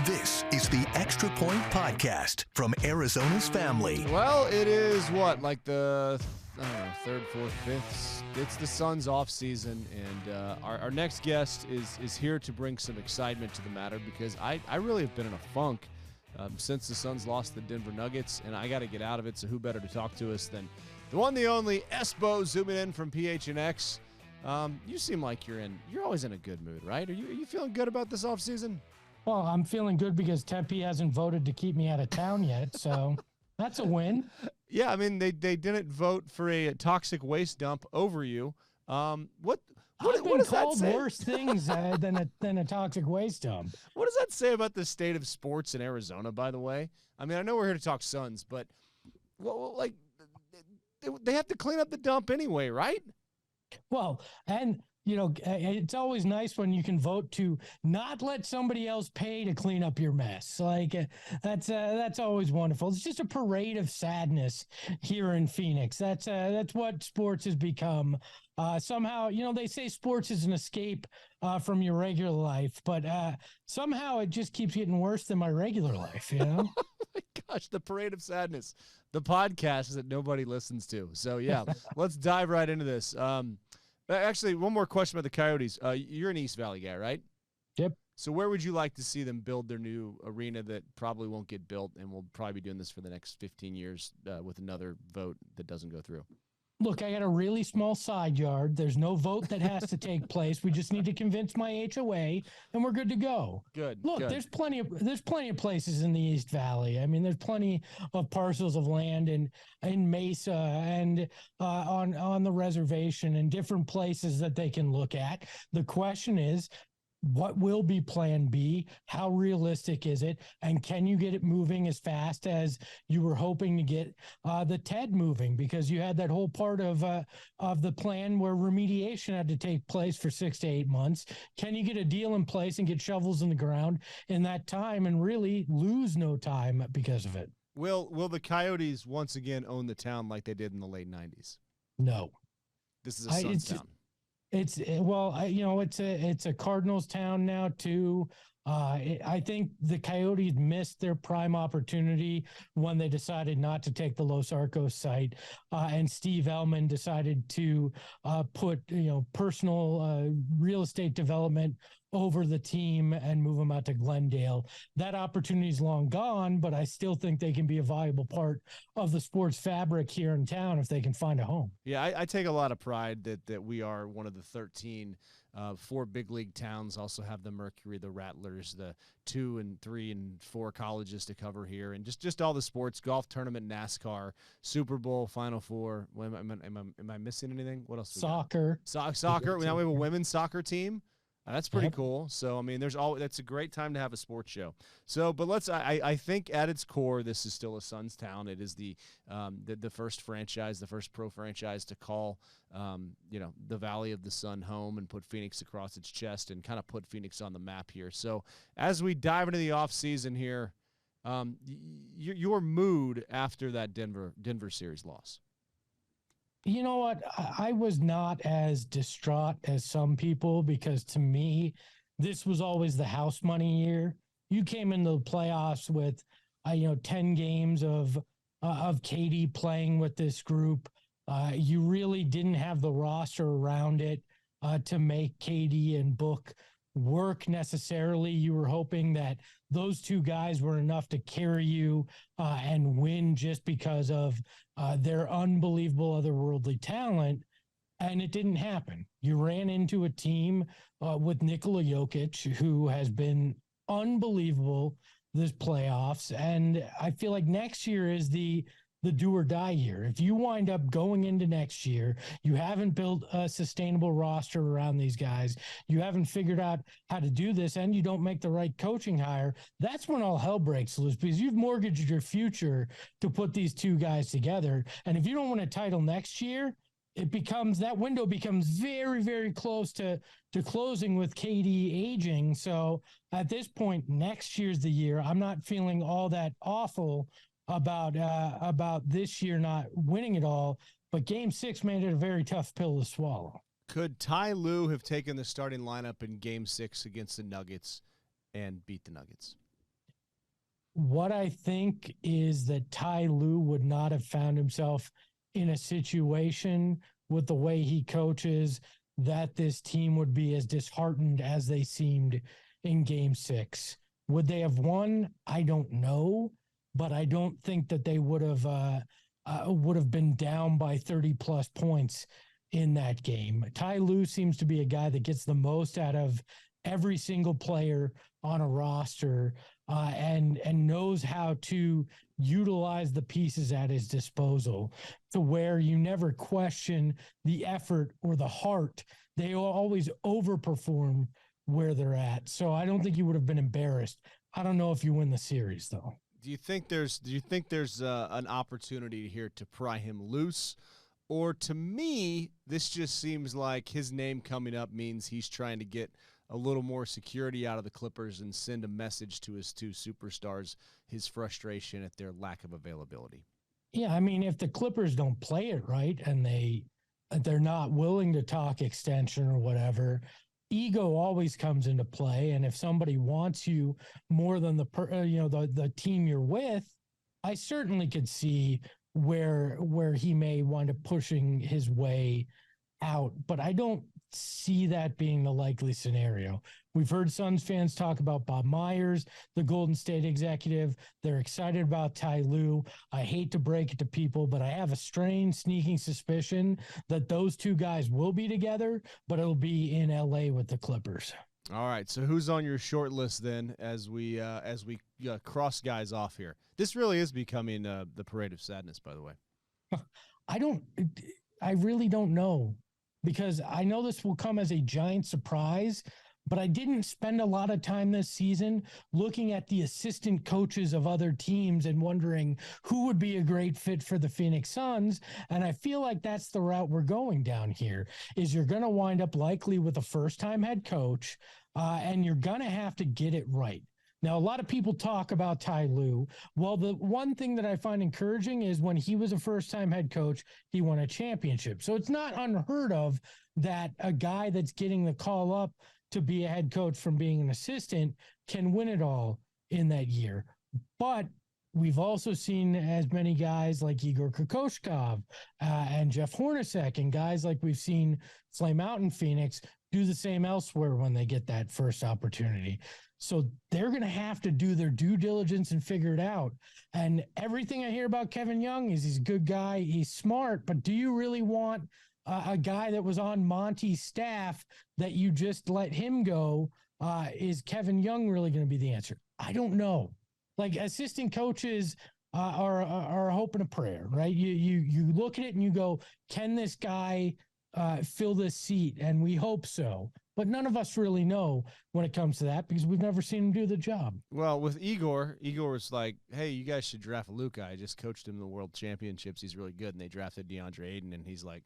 This is the Extra Point Podcast from Arizona's Family. Well, it is what, like the third, fourth, fifth. It's the Suns off season, and our next guest is here to bring some excitement to the matter because I really have been in a funk since the Suns lost the Denver Nuggets, and I got to get out of it. So who better to talk to us than the one, the only Espo, zooming in from PHNX. You seem like you're always in a good mood, right? Are you feeling good about this off season? Well, I'm feeling good because Tempe hasn't voted to keep me out of town yet, so that's a win. Yeah, I mean they didn't vote for a toxic waste dump over you. What I've been does that called say? worse things than a toxic waste dump. What does that say about the state of sports in Arizona? By the way, I mean I know we're here to talk Suns, but like they have to clean up the dump anyway, right? Well, and it's always nice when you can vote to not let somebody else pay to clean up your mess. Like that's always wonderful. It's just a parade of sadness here in Phoenix. That's what sports has become. Somehow, they say sports is an escape from your regular life, but somehow it just keeps getting worse than my regular life. Oh my gosh, the parade of sadness, the podcast that nobody listens to. So yeah, let's dive right into this. Actually, one more question about the Coyotes. You're an East Valley guy, right? Yep. So where would you like to see them build their new arena that probably won't get built, and we'll probably be doing this for the next 15 years with another vote that doesn't go through? Look, I got a really small side yard. There's no vote that has to take place. We just need to convince my HOA, and we're good to go. Good. Look, good. there's plenty of places in the East Valley. I mean, there's plenty of parcels of land in Mesa and on the reservation and different places that they can look at. The question is, what will be plan B? How realistic is it? And can you get it moving as fast as you were hoping to get the TED moving? Because you had that whole part of the plan where remediation had to take place for 6 to 8 months. Can you get a deal in place and get shovels in the ground in that time and really lose no time because of it? Will the Coyotes once again own the town like they did in the late 90s? No. This is a Suns town. It's a Cardinals town now too. I think the Coyotes missed their prime opportunity when they decided not to take the Los Arcos site, and Steve Ellman decided to put personal real estate development over the team and move them out to Glendale. That opportunity is long gone, but I still think they can be a valuable part of the sports fabric here in town if they can find a home. Yeah, I take a lot of pride that we are one of the 13 4 big league towns. Also have the Mercury, the Rattlers, the 2 and 3 and 4 colleges to cover here, and just all the sports, golf tournament, NASCAR, Super Bowl, Final Four. Am I missing anything? What else? Soccer. Soccer. Now we have a women's soccer team. That's pretty cool. So, I mean, that's a great time to have a sports show. So, but I think at its core, this is still a Suns town. It is the first franchise, the first pro franchise to call, the Valley of the Sun home and put Phoenix across its chest and kind of put Phoenix on the map here. So, as we dive into the off season here, your mood after that Denver series loss. You know what? I was not as distraught as some people because to me, this was always the house money year. You came into the playoffs with, 10 games of KD playing with this group. You really didn't have the roster around it to make KD and Book work necessarily. You were hoping that those two guys were enough to carry you and win just because of their unbelievable otherworldly talent, and it didn't happen. You ran into a team with Nikola Jokic, who has been unbelievable this playoffs, and I feel like next year is the do or die year. If you wind up going into next year, you haven't built a sustainable roster around these guys, you haven't figured out how to do this, and you don't make the right coaching hire, that's when all hell breaks loose because you've mortgaged your future to put these two guys together. And if you don't win a title next year, that window becomes very, very close to closing with KD aging. So at this point, next year's the year. I'm not feeling all that awful about this year not winning it all, but Game 6 made it a very tough pill to swallow. Could Ty Lue have taken the starting lineup in Game 6 against the Nuggets and beat the Nuggets? What I think is that Ty Lue would not have found himself in a situation with the way he coaches that this team would be as disheartened as they seemed in Game 6. Would they have won? I don't know, but I don't think that they would have been down by 30 plus points in that game. Ty Lue seems to be a guy that gets the most out of every single player on a roster, and knows how to utilize the pieces at his disposal to where you never question the effort or the heart. They always overperform where they're at. So I don't think you would have been embarrassed. I don't know if you win the series though. Do you think there's an opportunity here to pry him loose? Or to me, this just seems like his name coming up means he's trying to get a little more security out of the Clippers and send a message to his two superstars, his frustration at their lack of availability. Yeah, I mean, if the Clippers don't play it right and they're not willing to talk extension or whatever, ego always comes into play. And if somebody wants you more than the team you're with, I certainly could see where he may wind up pushing his way out, but I don't see that being the likely scenario. We've heard Suns fans talk about Bob Myers, the Golden State executive. They're excited about Ty Lue. I hate to break it to people, but I have a strange sneaking suspicion that those two guys will be together, but it'll be in LA with the Clippers. All right, so who's on your short list then as we cross guys off here? This really is becoming the parade of sadness, by the way. I really don't know, because I know this will come as a giant surprise, but I didn't spend a lot of time this season looking at the assistant coaches of other teams and wondering who would be a great fit for the Phoenix Suns. And I feel like that's the route we're going down here, is you're going to wind up likely with a first-time head coach, and you're going to have to get it right. Now, a lot of people talk about Ty Lue. Well, the one thing that I find encouraging is when he was a first-time head coach, he won a championship. So it's not unheard of that a guy that's getting the call up to be a head coach from being an assistant can win it all in that year. But we've also seen as many guys like Igor Kokoshkov and Jeff Hornacek and guys like we've seen flame out in Phoenix do the same elsewhere when they get that first opportunity. So they're going to have to do their due diligence and figure it out. And everything I hear about Kevin Young is he's a good guy. He's smart, but do you really want a guy that was on Monty's staff that you just let him go? Is Kevin Young really going to be the answer? I don't know. Like, assistant coaches are a hope and a prayer, right? You look at it and you go, can this guy fill this seat? And we hope so. But none of us really know when it comes to that because we've never seen him do the job. Well, with Igor was like, hey, you guys should draft Luka. I just coached him in the World Championships. He's really good. And they drafted DeAndre Ayton, and he's like,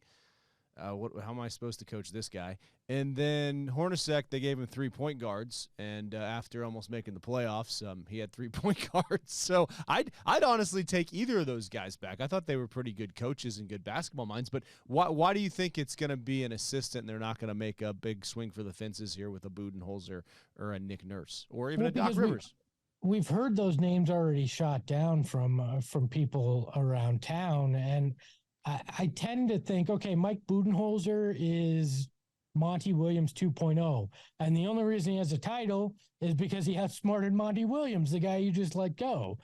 how am I supposed to coach this guy? And then Hornacek, they gave him 3 point guards, and after almost making the playoffs, he had 3 point guards. So I'd honestly take either of those guys back. I thought they were pretty good coaches and good basketball minds. But why do you think it's going to be an assistant, and they're not going to make a big swing for the fences here with a Budenholzer or a Nick Nurse or even a Doc Rivers? We've heard those names already shot down from people around town, and I tend to think, okay, Mike Budenholzer is Monty Williams 2.0. And the only reason he has a title is because he outsmarted Monty Williams, the guy you just let go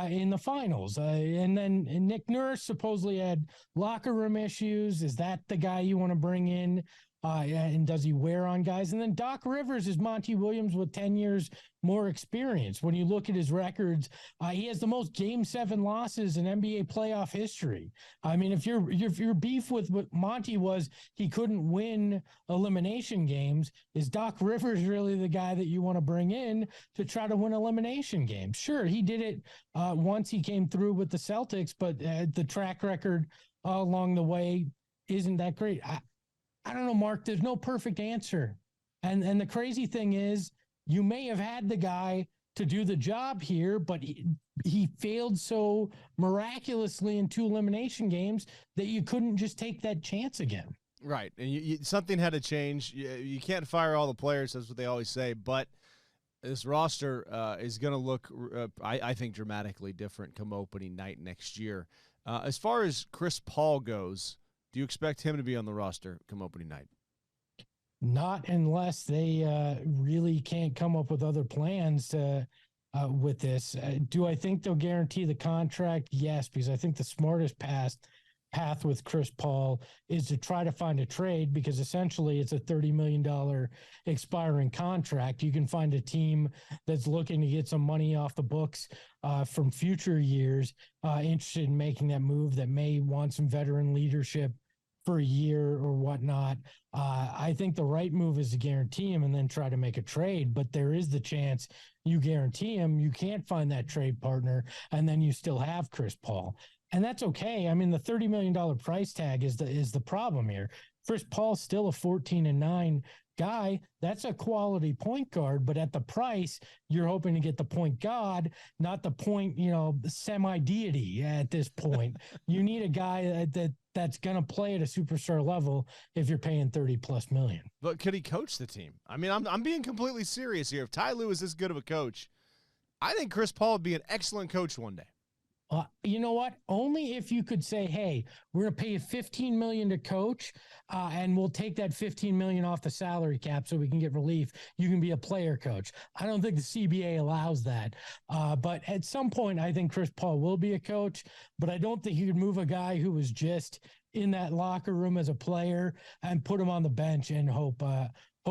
in the finals. And then Nick Nurse supposedly had locker room issues. Is that the guy you want to bring in? And does he wear on guys? And then Doc Rivers is Monty Williams with 10 years more experience. When you look at his records, he has the most Game 7 losses in NBA playoff history. I mean, if your beef with what Monty was, he couldn't win elimination games, is Doc Rivers really the guy that you want to bring in to try to win elimination games? Sure, he did it once he came through with the Celtics, but the track record along the way isn't that great. I don't know, Mark. There's no perfect answer. And the crazy thing is, you may have had the guy to do the job here, but he failed so miraculously in 2 elimination games that you couldn't just take that chance again. Right. And something had to change. You can't fire all the players. That's what they always say. But This roster is going to look, I think, dramatically different come opening night next year. As far as Chris Paul goes, do you expect him to be on the roster come opening night? Not unless they really can't come up with other plans with this. Do I think they'll guarantee the contract? Yes, because I think the smartest path with Chris Paul is to try to find a trade, because essentially it's a $30 million expiring contract. You can find a team that's looking to get some money off the books from future years, interested in making that move, that may want some veteran leadership for a year or whatnot. I think the right move is to guarantee him and then try to make a trade. But there is the chance you guarantee him, you can't find that trade partner, and then you still have Chris Paul. And that's okay. I mean, the $30 million price tag is the problem here. Chris Paul's still a 14-9 guy. That's a quality point guard, but at the price, you're hoping to get the point god, not the point, semi-deity at this point. You need a guy that's going to play at a superstar level if you're paying 30+ million. But could he coach the team? I mean, I'm being completely serious here. If Ty Lue is this good of a coach, I think Chris Paul would be an excellent coach one day. You know what? Only if you could say, hey, we're going to pay you $15 million to coach, and we'll take that $15 million off the salary cap so we can get relief. You can be a player coach. I don't think the CBA allows that. But at some point, I think Chris Paul will be a coach, but I don't think you could move a guy who was just in that locker room as a player and put him on the bench and hope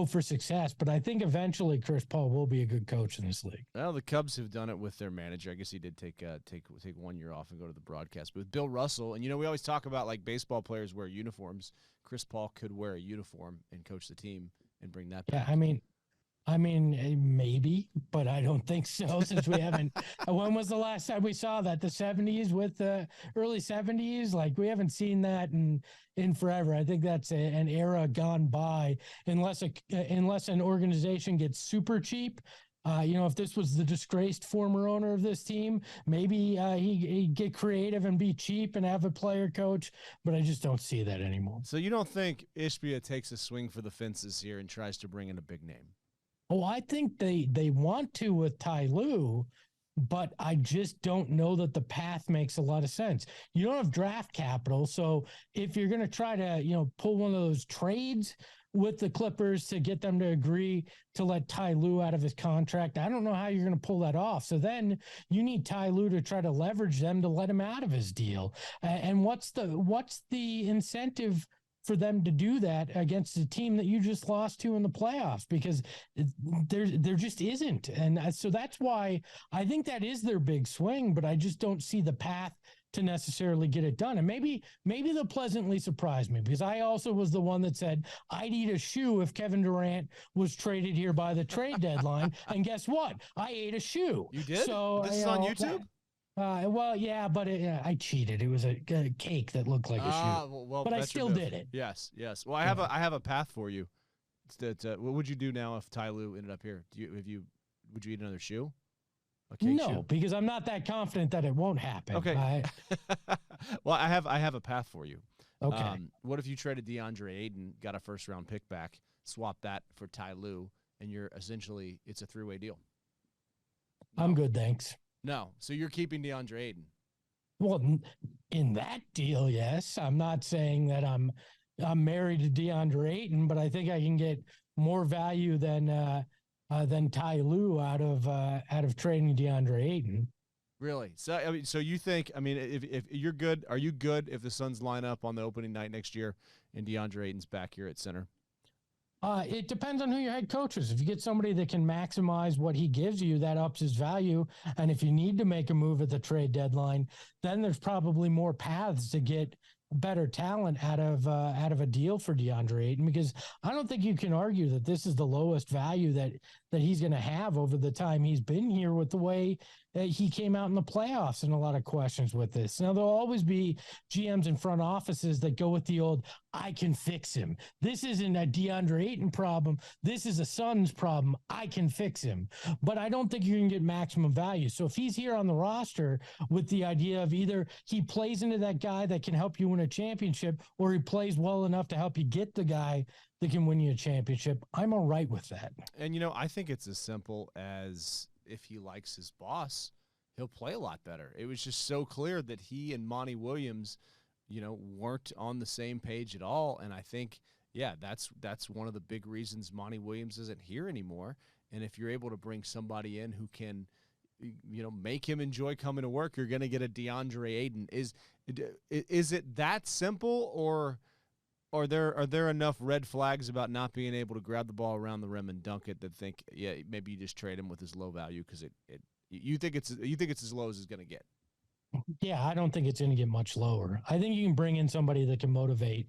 for success. But I think eventually Chris Paul will be a good coach in this league. Well, the Cubs have done it with their manager. I guess he did take 1 year off and go to the broadcast. But with Bill Russell, and we always talk about like baseball players wear uniforms. Chris Paul could wear a uniform and coach the team and bring that back. Yeah, I mean, maybe, but I don't think so, since we haven't. When was the last time we saw that? The 70s with the early 70s? Like, we haven't seen that in forever. I think that's an era gone by, unless an organization gets super cheap. If this was the disgraced former owner of this team, maybe he'd get creative and be cheap and have a player coach, but I just don't see that anymore. So you don't think Ishbia takes a swing for the fences here and tries to bring in a big name? Oh, I think they want to with Ty Lue, but I just don't know that the path makes a lot of sense. You don't have draft capital, so if you're going to try to, pull one of those trades with the Clippers to get them to agree to let Ty Lue out of his contract, I don't know how you're going to pull that off. So then you need Ty Lue to try to leverage them to let him out of his deal. And what's the incentive for them to do that against a team that you just lost to in the playoffs? Because there just isn't. And so that's why I think that is their big swing, but I just don't see the path to necessarily get it done. And maybe they'll pleasantly surprise me, because I also was the one that said I'd eat a shoe if Kevin Durant was traded here by the trade deadline. And guess what? I ate a shoe. You did? So this is on YouTube? Well, yeah, but I cheated. It was a cake that looked like a shoe, but I still did it. Yes. Well, I have a path for you. What would you do now if Ty Lue ended up here? Would you eat another shoe? No, shoe? Because I'm not that confident that it won't happen. Okay. Well, I have a path for you. Okay. What if you traded DeAndre Ayton, got a first-round pick back, swap that for Ty Lue, and it's a three-way deal? No. I'm good, thanks. No. So you're keeping DeAndre Ayton? Well, in that deal, yes. I'm not saying that I'm married to DeAndre Ayton, but I think I can get more value than Ty Lue out of trading DeAndre Ayton. Really? So you think? If you're good, are you good if the Suns line up on the opening night next year and DeAndre Ayton's back here at center? It depends on who your head coach is. If you get somebody that can maximize what he gives you, that ups his value. And if you need to make a move at the trade deadline, then there's probably more paths to get better talent out of a deal for DeAndre Ayton, because I don't think you can argue that this is the lowest value that he's going to have over the time he's been here, with the way he came out in the playoffs, and a lot of questions with this. Now, there'll always be GMs and front offices that go with the old, I can fix him. This isn't a DeAndre Ayton problem. This is a Suns problem. I can fix him. But I don't think you can get maximum value. So if he's here on the roster with the idea of either he plays into that guy that can help you win a championship, or he plays well enough to help you get the guy that can win you a championship, I'm all right with that. And, I think it's as simple as if he likes his boss, he'll play a lot better. It was just so clear that he and Monty Williams, weren't on the same page at all. And I think, that's one of the big reasons Monty Williams isn't here anymore. And if you're able to bring somebody in who can, make him enjoy coming to work, you're going to get a DeAndre Ayton. Is it that simple, or are there enough red flags about not being able to grab the ball around the rim and dunk it that think, maybe you just trade him with his low value because you think it's as low as it's going to get? Yeah, I don't think it's going to get much lower. I think you can bring in somebody that can motivate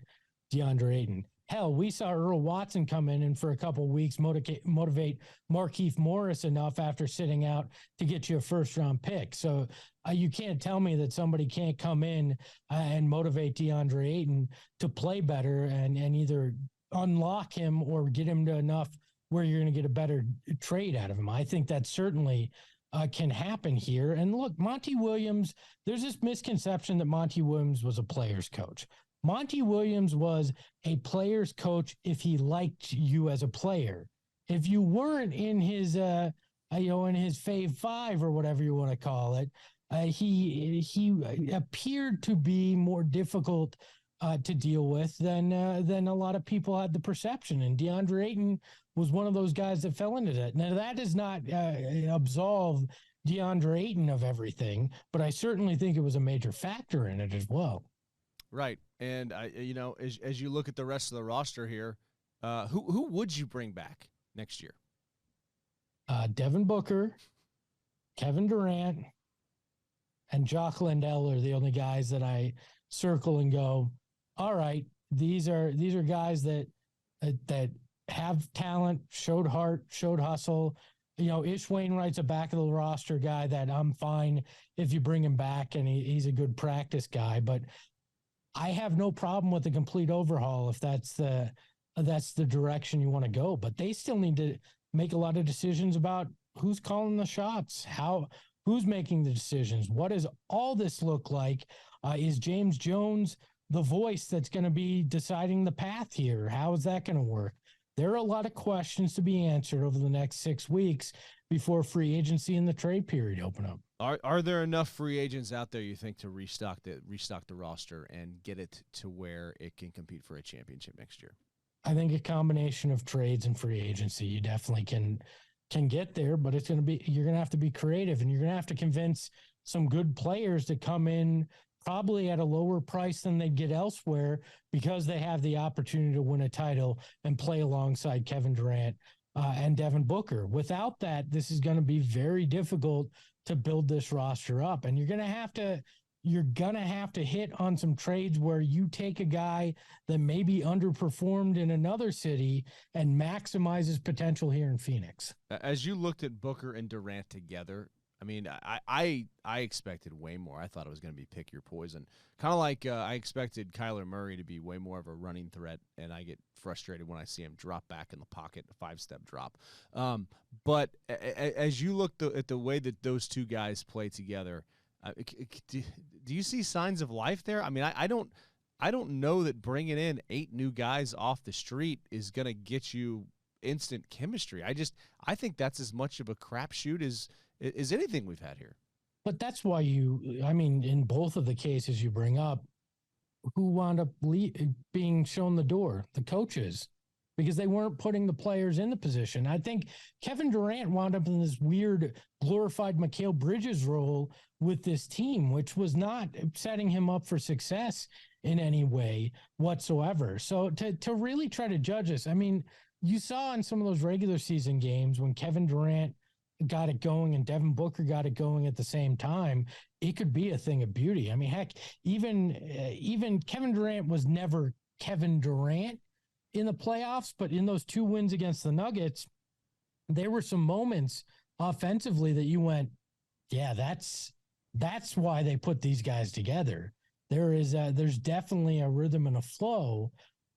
DeAndre Ayton. Hell, we saw Earl Watson come in and for a couple of weeks motivate Markieff Morris enough after sitting out to get you a first-round pick. So you can't tell me that somebody can't come in and motivate DeAndre Ayton to play better and either unlock him or get him to enough where you're going to get a better trade out of him. I think that certainly can happen here. And look, Monty Williams, there's this misconception that Monty Williams was a player's coach. Monty Williams was a player's coach if he liked you as a player. If you weren't in his, in his fave five or whatever you want to call it, he appeared to be more difficult to deal with than a lot of people had the perception. And DeAndre Ayton was one of those guys that fell into that. Now, that does not absolve DeAndre Ayton of everything, but I certainly think it was a major factor in it as well. Right. And, as you look at the rest of the roster here, who would you bring back next year? Devin Booker, Kevin Durant, and Jock Landell are the only guys that I circle and go, all right, these are guys that have talent, showed heart, showed hustle. Ish Wainwright's a back of the roster guy that I'm fine if you bring him back and he's a good practice guy, but I have no problem with a complete overhaul if that's the direction you want to go. But they still need to make a lot of decisions about who's calling the shots, who's making the decisions. What does all this look like? Is James Jones the voice that's going to be deciding the path here? How is that going to work? There are a lot of questions to be answered over the next 6 weeks before free agency and the trade period open up. Are there enough free agents out there, you think, to restock the roster and get it to where it can compete for a championship next year? I think a combination of trades and free agency, you definitely can get there, but you're going to have to be creative, and you're going to have to convince some good players to come in probably at a lower price than they get elsewhere because they have the opportunity to win a title and play alongside Kevin Durant and Devin Booker. Without that, this is going to be very difficult to build this roster up. And you're going to have to hit on some trades where you take a guy that maybe underperformed in another city and maximizes potential here in Phoenix. As you looked at Booker and Durant together, I mean, I expected way more. I thought it was going to be pick your poison. Kind of like I expected Kyler Murray to be way more of a running threat, and I get frustrated when I see him drop back in the pocket, a 5-step drop. But as you look at the way that those two guys play together, do you see signs of life there? I mean, I don't know that bringing in 8 new guys off the street is going to get you instant chemistry. I think that's as much of a crapshoot as anything we've had here. But that's why in both of the cases you bring up, who wound up being shown the door? The coaches, because they weren't putting the players in the position. I think Kevin Durant wound up in this weird glorified Mikal Bridges role with this team, which was not setting him up for success in any way whatsoever. So to really try to judge us, I mean, you saw in some of those regular season games when Kevin Durant got it going and Devin Booker got it going at the same time, it could be a thing of beauty. I mean, heck, even Kevin Durant was never Kevin Durant in the playoffs, but in those 2 wins against the Nuggets, there were some moments offensively that you went, yeah, that's why they put these guys together. There's definitely a rhythm and a flow.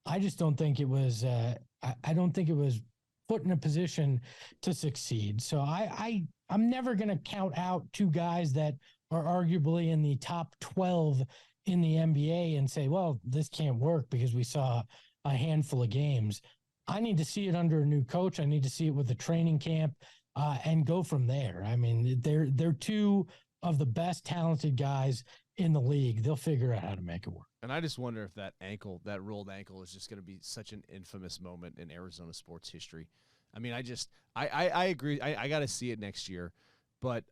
I just don't think it was, I don't think it was put in a position to succeed. So I'm never going to count out 2 guys that are arguably in the top 12 in the NBA and say, well, this can't work because we saw a handful of games. I need to see it under a new coach. I need to see it with the training camp and go from there. I mean, they're two of the best talented guys in the league. They'll figure out how to make it work. And I just wonder if that rolled ankle is just going to be such an infamous moment in Arizona sports history. I mean, I agree. I got to see it next year. But,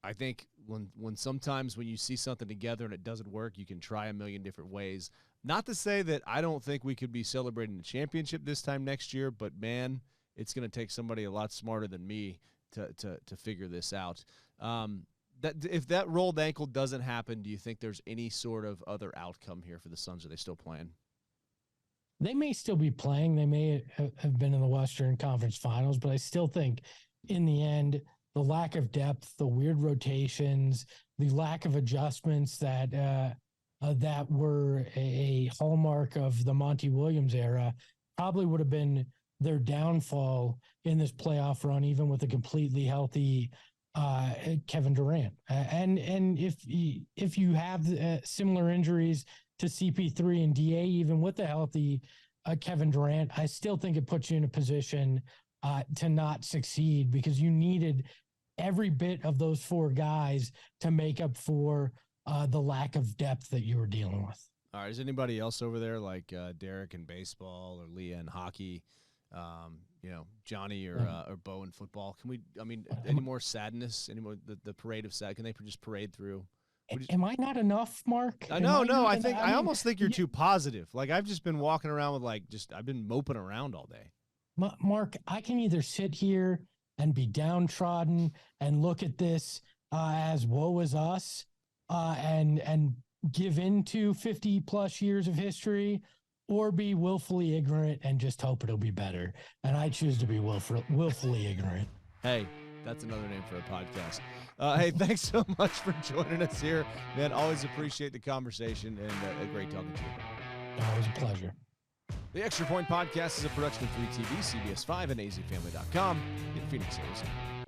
I think when sometimes when you see something together and it doesn't work, you can try a million different ways. Not to say that I don't think we could be celebrating the championship this time next year, but, man, it's going to take somebody a lot smarter than me to figure this out. That if that rolled ankle doesn't happen, do you think there's any sort of other outcome here for the Suns? Are they still playing? They may still be playing. They may have been in the Western Conference Finals, but I still think in the end, the lack of depth, the weird rotations, the lack of adjustments that were a hallmark of the Monty Williams era probably would have been their downfall in this playoff run, even with a completely healthy Kevin Durant. And if you have similar injuries to CP3 and DA, even with the healthy Kevin Durant, I still think it puts you in a position to not succeed, because you needed every bit of those four guys to make up for the lack of depth that you were dealing with. All right. Is anybody else over there like Derek in baseball or Leah in hockey? Johnny or Bo in football? Any more sadness? Any more the parade of sad? Can they just parade through? Am I not enough, Mark? No. I almost think you're too positive. Like, I've just been walking around with I've been moping around all day. Mark, I can either sit here and be downtrodden and look at this as woe is us, and give into 50 plus years of history, or be willfully ignorant and just hope it'll be better. And I choose to be willfully ignorant. Hey, that's another name for a podcast. Hey, thanks so much for joining us here, man. Always appreciate the conversation, and great talking to you. Always a pleasure. The Extra Point Podcast is a production of 3TV, CBS5, and azfamily.com in Phoenix, Arizona.